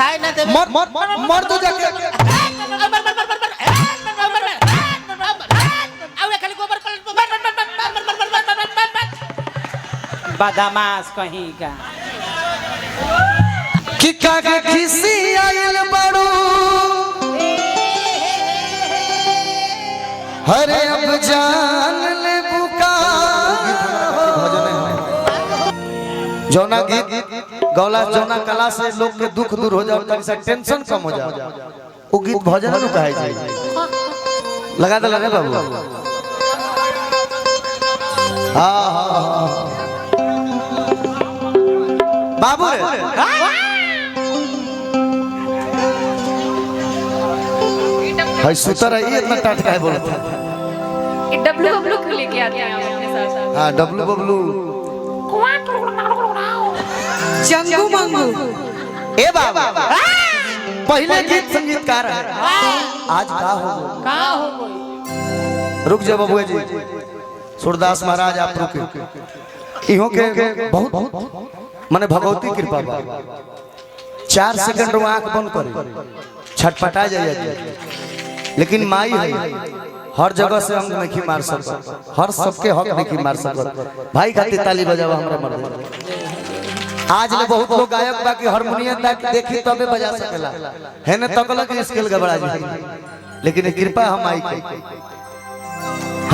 काहे ना देबे मर तू जाके आवे खाली गोबर बदमाश कहीं का कि काके खिसी आइल बड़ू हरे अब जान ले बुका जौना गीत गौला जौना कला से लोग के दुख दूर हो जाओ तनी सा टेंशन कम हो जाओ वो गीत भजन नु कहे जाई लगा दे रे बाबू हां हां बाबू रे हाय सुतर है ये इतना टाट काहे बोलत है ये डब्लू बबलू को लेके आते हैं अपने साथ। हां डब्लू बबलू चंगू मंगू ए बाबा पहले गीत संगीतकार है आज का हो गई रुक जा बाबू जी सूरदास महाराज आप रुके इहो के बहुत माने भगवती कृपा बा 4 सेकंड रो आंख बंद करे छटपटा जाए लेकिन माई है हर जगह से हम नहीं मार सकत हर सबके हक नहीं मार सकत भाई खातिर ताली बजावा हमरा मर्द आज ले बहुत लोग गायक बा कि हारमोनियम तक देखी तबे बजा सकेला है न तकला के स्किल गबड़ा जी लेकिन कृपा हम आई के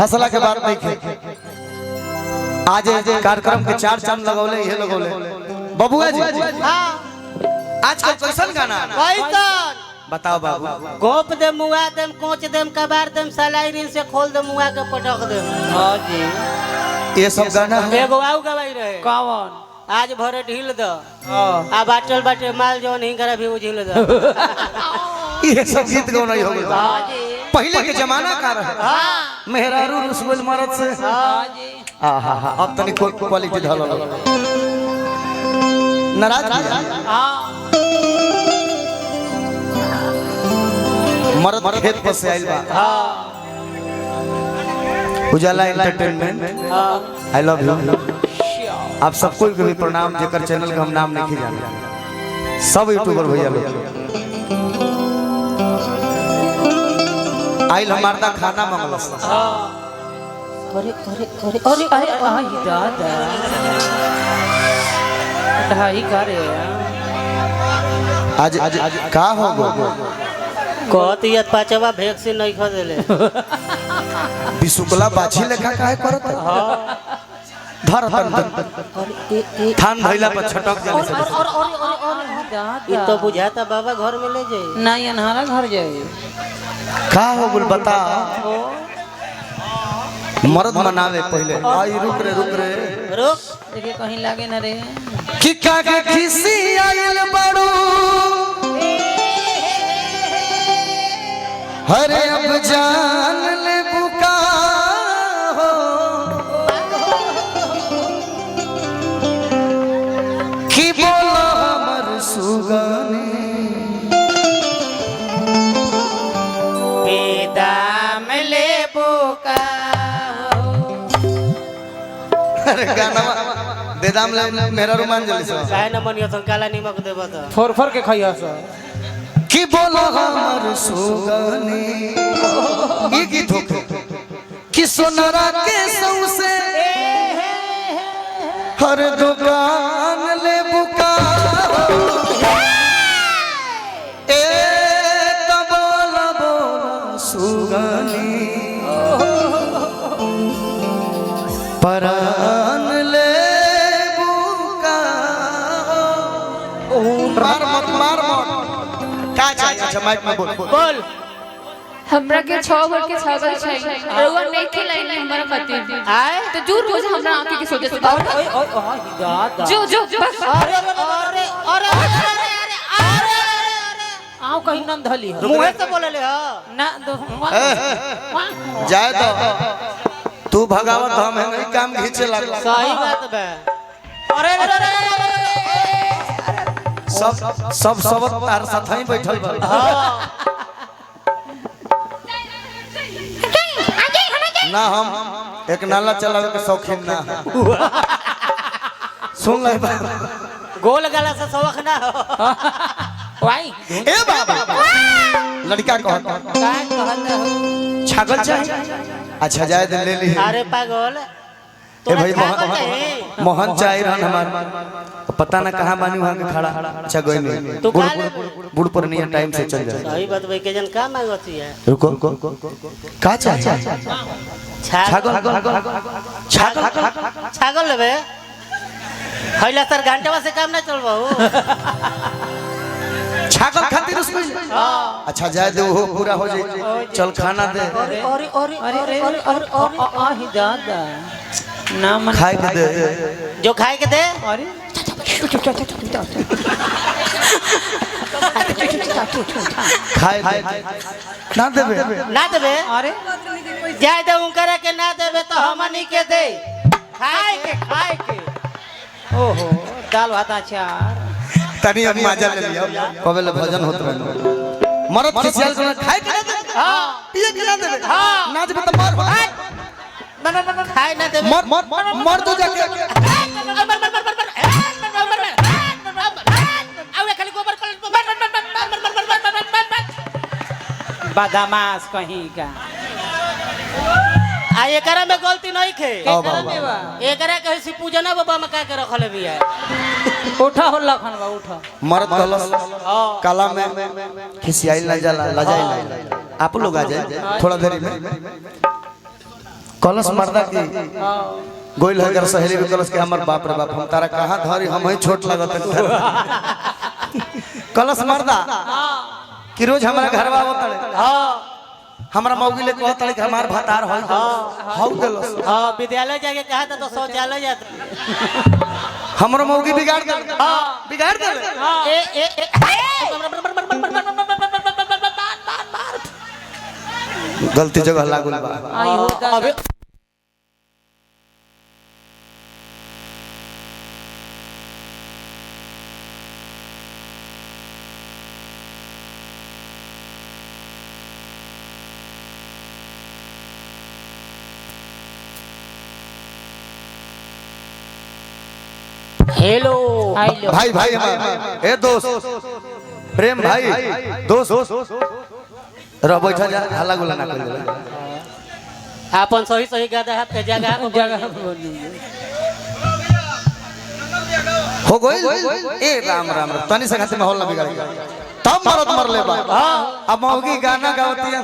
हंसला के बात नहीं खे आज कार्यक्रम के 4 चांद लगौले ये लगौले बबुआ जी हां आजकल कैसन गाना कैसन बताओ बाबू गोप दे मुआ देम कोच देम कबार देम सलाइरिन से खोल दे मुआ के पटक दे हां जी ये सब गाना एगो आउ गवाई रहे कौन आज भरे ढील द आ बाटल बाटे माल जोन हिंगरा भी उझिल द ये सब गीत गाना हो गइल हां जी पहले के जमाना का रहे हां मेहरारू रसगुल मरद से हां जी आहा अब तनी क्वालिटी ढल नाराज हां मरद खेत पर से आइल बा हां उजाला एंटरटेनमेंट आई लव यू आप सबको के भी प्रणाम जेकर चैनल का हम नाम नहीं जाने सब यूट्यूबर भैया लोग आइल हमारदा खाना मंगलस करे अरे आई दादा ढाई करे आज का हो गो कहती है पांचवा वैक्सीन नहीं खा देले बिसुकला बाछी लेखा काहे करत हां धर थान भइला पर छटक जाने से ये तो बुझाता बाबा घर में ले जाए नहीं अनहारा घर जाए का हो बोल बता मर्द मनावे पहले आई रुक रे रुक देखिए कहीं लागे ना रे कि काके खिसी आइल बड़ू हरे अब जान ले बुका हो कि बोलो हमर सुगनी बेदाम ले बोका अरे गाना बेदाम ले मेरा रुमान जल्दी से काहे न मनियो तो काला नमक देबो त फोर के खइया सा कि बोलो हमर सुगनी ई गीत हो कि सोनरा के सौसे हर दुकान ले बुका ए तब बोला सुगनी परान ले बुका मार मत का चाहिए अच्छा माइक में बोल हमरा के 6 भर के छागल छै रउआ नहीं खिलाई नहीं हमरा खातिर आए तो दूर रोज हमरा आंखी की सोचे से ओए दादा जो बस अरे आओ कहीं नाम धली हो मुंह से बोले ले ह ना दो जाए तो तू भगावत हम है नहीं काम घींचे लग सही बात बे अरे सब तार साथ ही बैठल बा ना हम एक नाला चलावे के शौकीन ना सुन ले गोल गला से शौक ना हो वाई ए बाबा लड़का कहता का कहता हो छागल चाहिए अच्छा जाए दे ले ली अरे पागल ए भाई मोहन चाय रहन हमार पता ना कहां बानी वहां के खड़ा अच्छा गई नहीं तू खा ले। बुढ़ पर नहीं टाइम से चल जाए सही बात भाई के जन का मांगती है रुको का चाहिए छागल छागल लेबे हइला सर घंटा से काम ना चलबो छागल खातिर उसमें अच्छा जाए दे वो पूरा हो जाए चल खाना दे अरे अरे अरे अरे अरे अरे आही दादा ना मन खाए के दे जो खाए के दे अरे खाए दे ना देबे ना देबे अरे जाए दे उनकरा के ना देबे तो हमनी के दे खाए के ओहो दाल भात अचार तनी अब मजा ले लिया पहले भजन होत रहे मरद खिसियाल को खाए के ना दे हां पिए के ना दे हां ना देबे तो मर खाए ना देबे मर तो जाके आवे खाली गोबर बदमाश कहीं का आ एकरा में गलती नहीं खे आओ बाबा एकरा के सी पूजना बाबा में का के रखले बिया उठा हो लखन बा उठा मरद कलस काला में खिसियाल ना जाला लजाइल आप लोग आ जाए थोड़ा देरी में कलश मर्दा की गोइल है कर सहेली के कलश के हमर बाप रे बाप हम तारा कहां धरी हम ही छोट लागत कलश मर्दा कि रोज हमरा घरवा आवत हां हमरा मौगी ले कहत कि हमार भतार होई हाउ देलस हां विद्यालय जाके कहा था तो शौचालय जात हमरो मौगी बिगाड़ दे बिगाड़ दे ए गलती जगह लागल बा आई हो अबे हेलो भाई भाई हमार ए दोस्त प्रेम भाई दोस्त र बैठा जा हल्ला गुल्ला ना कर अपन सही सही गादा है पे जगह जगह हो गइल ए राम राम राम तनी से खाते माहौल ना बिगाड़ तब मरद मरले बा अब मौगी गाना गावती है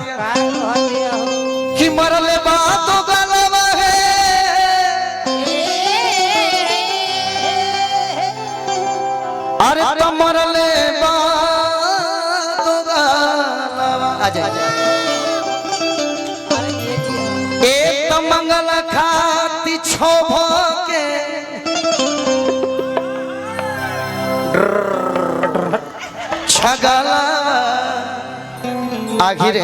कि मरले बा तो गलवा है अरे तो मरले बा तो गलवा आ जा एक मंगल खाती छोभ के छगला आखिर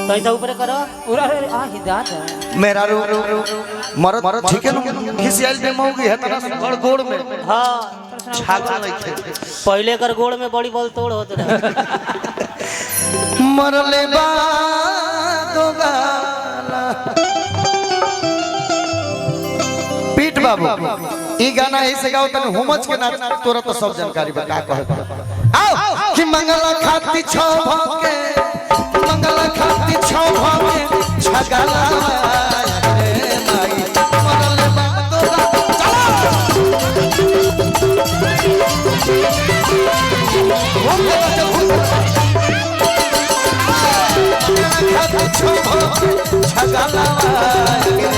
तो ऐसा ऊपर करो पूरा आही दादा मेरा रू मरद ठीक है ना खिसियाल पे मौगी है तना गड़ गोड़ में हां छागल नहीं थे पहले कर गोड़ में बड़ी बोल तोड़ होत रहे मरले बा तो गाला पीट बाबू ई गाना ऐसे गाओ तने हुमच के नाच तोरा तो सब जानकारी बता कहे आओ कि मंगला खाती छौ भके मंगला खाती छौ भके छगला रे माई मरले बा तो चलो छगला रे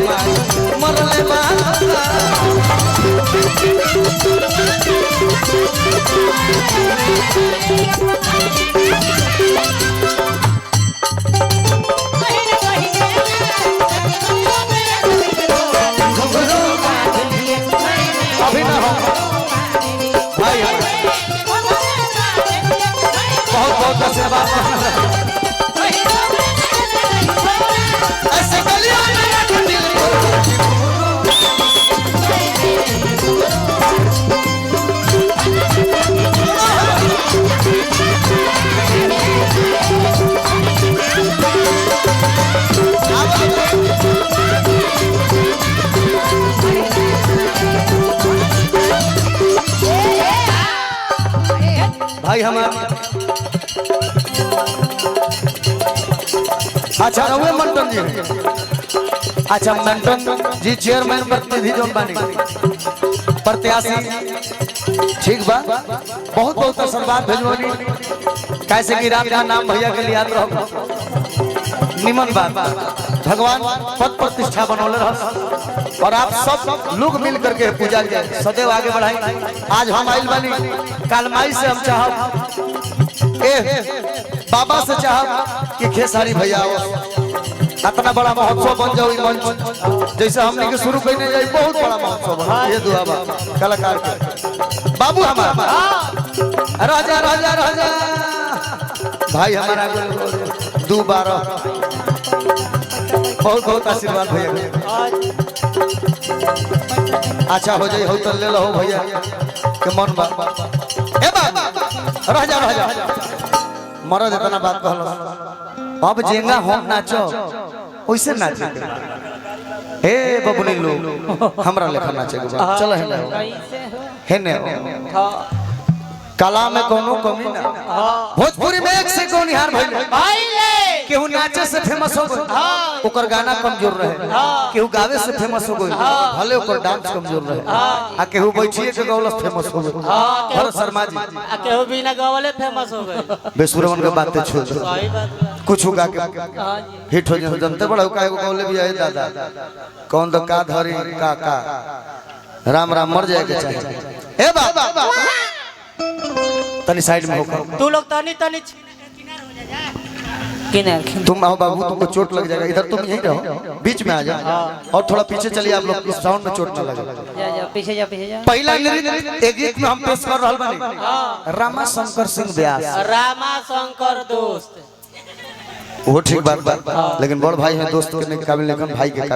माई मरले बा अभी ना हो भाई बहुत बहुत आशीर्वाद ऐसे गलियों में दिल भाई हमारे अच्छा रहुए मंटन जी अच्छा मंटन जी चेयरमैन प्रतिनिधि जो बनी प्रत्याशी ठीक बा बहुत बहुत आशीर्वाद भेजवनी कैसे कि रात का नाम भैया के लिए याद रहो निमन बात भगवान पद प्रतिष्ठा बनौले रह और आप सब लोग मिल करके पूजा के सदैव आगे बढ़ाई। आज हम आइल बानी कालमाई से हम चाहब बाबा से चाहब कि खेसारी भैया इतना बड़ा महोत्सव बन जाओ मंच जैसे हमने के शुरू करने जाए बहुत बड़ा महोत्सव बना ये दुआ बा कलाकार के बाबू हमारा राजा राजा राजा भाई हमारा दो बार बहुत बहुत आशीर्वाद भैया अच्छा हो जाए हो तो ले लो भैया के मन बा ए बाबा राजा राजा मरद इतना बात कहल अब जेंगा हम नाचो वैसे नाचे हे बबुनी लोग हमरा लेखा नाचे के बा चलो है ने कला में कोनो कमी ना भोजपुरी में एक से को निहार भइले केहू नाचे से फेमस हो गई ओकर गाना कमजोर रहे केहू गावे से फेमस हो गई भले ओकर डांस कमजोर रहे आ केहू बैठिए के गौलस फेमस हो गई भरत शर्मा जी आ केहू बिना गवले फेमस हो गए बेसुरवन के बातें छोड़ सही बात कुछ गा के हिट हो जाए जनते बड़ा का एगो गौले भी आए दादा कौन तो का धरी का राम राम मर जाए के चाहिए ए बाबा तनी साइड में होकर तू लोग तनी तनी किनार तुम आओ बाबू तुमको चोट लग जाएगा इधर तुम यहीं रहो बीच में आ जाओ और थोड़ा पीछे चलिए आप लोग इस साउंड में चोट ना लगे जा पीछे जा पहला नृत्य एक गीत में हम पेश कर रहल बानी रामा शंकर सिंह व्यास रामा शंकर दोस्त वो ठीक बात लेकिन बड़ भाई है दोस्त के काबिल लेकिन भाई के काबिल